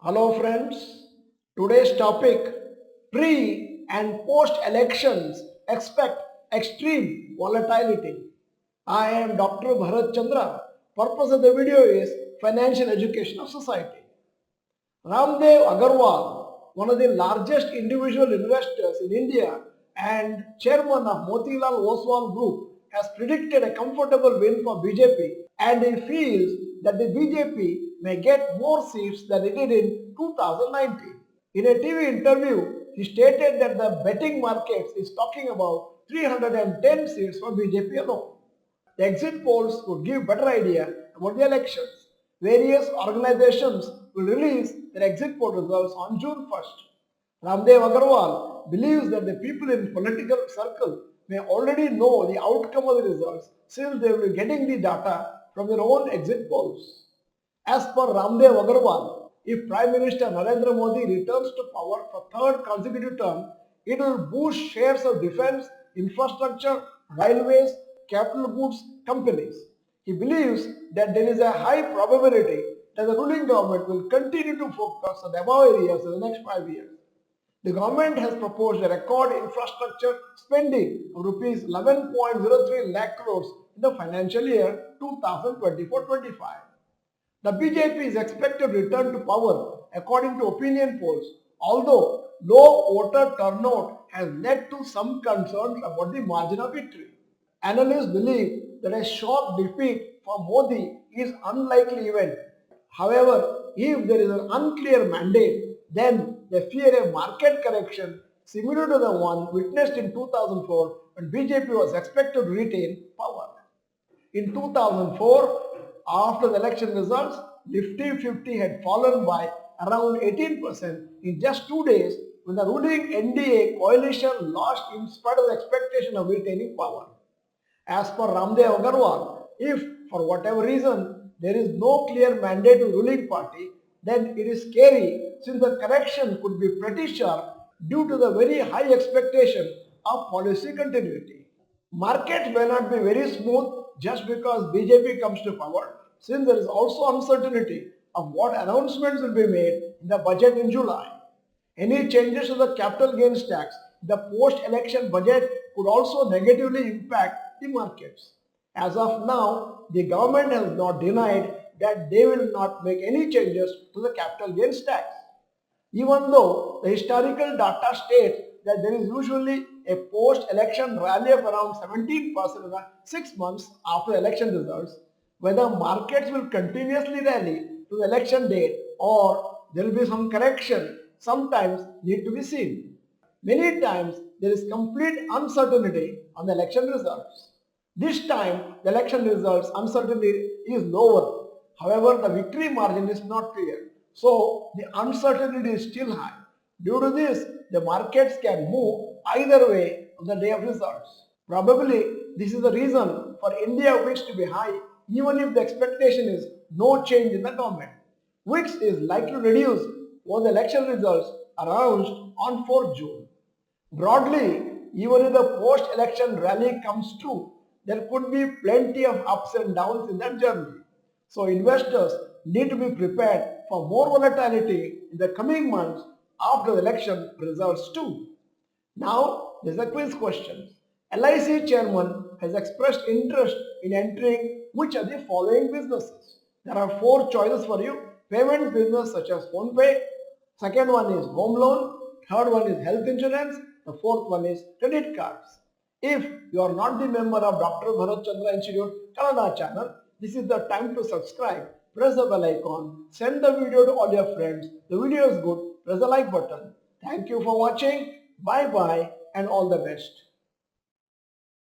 Hello friends, today's topic pre and post elections expect extreme volatility. I am Dr. Bharath Chandra. Purpose of the video is financial education of society. Ramdev Agarwal, one of the largest individual investors in India and chairman of Motilal Oswal Group, has predicted a comfortable win for BJP and he feels that the BJP may get more seats than it did in 2019. In a TV interview, he stated that the betting markets is talking about 310 seats for BJP alone. The exit polls would give better idea about the elections. Various organizations will release their exit poll results on June 1st. Ramdev Agarwal believes that the people in political circle may already know the outcome of the results since they will be getting the data from their own exit polls. As per Ramdev Agarwal, if Prime Minister Narendra Modi returns to power for third consecutive term, it will boost shares of defense, infrastructure, railways, capital goods companies. He believes that there is a high probability that the ruling government will continue to focus on the above areas in the next 5 years. The government has proposed a record infrastructure spending of rupees 11.03 lakh crores in the financial year 2024-25. The BJP is expected to return to power according to opinion polls, although low voter turnout has led to some concerns about the margin of victory. Analysts believe that a shock defeat for Modi is unlikely event. However, if there is an unclear mandate, then they fear a market correction similar to the one witnessed in 2004 when BJP was expected to retain power. In 2004, after the election results, Nifty 50 had fallen by around 18% in just 2 days when the ruling NDA coalition lost in spite of the expectation of retaining power. As per Ramdev Agarwal, if for whatever reason there is no clear mandate to the ruling party, then it is scary since the correction could be pretty sharp due to the very high expectation of policy continuity. Markets may not be very smooth just because BJP comes to power, since there is also uncertainty of what announcements will be made in the budget in July. Any changes to the capital gains tax, the post-election budget could also negatively impact the markets. As of now, the government has not denied that they will not make any changes to the capital gains tax. Even though the historical data states that there is usually a post-election rally of around 17% in the 6 months after election results, whether markets will continuously rally to the election date or there will be some correction sometimes need to be seen. Many times there is complete uncertainty on the election results. This time the election results uncertainty is lower. However, the victory margin is not clear. So the uncertainty is still high. Due to this, the markets can move either way on the day of results. Probably this is the reason for India VIX to be high even if the expectation is no change in the government. VIX is likely to reduce once the election results are announced on 4th June. Broadly, even if the post-election rally comes true, there could be plenty of ups and downs in that journey. So investors need to be prepared for more volatility in the coming months after the election results too. Now, there's a quiz question. LIC chairman has expressed interest in entering which are the following businesses. There are 4 choices for you. Payment business such as PhonePe. Second one is home loan. Third one is health insurance. The fourth one is credit cards. If you are not the member of Dr. Bharath Chandra Institute Kannada channel, this is the time to subscribe. Press the bell icon. Send the video to all your friends. The video is good. Press the like button. Thank you for watching. Bye bye and all the best.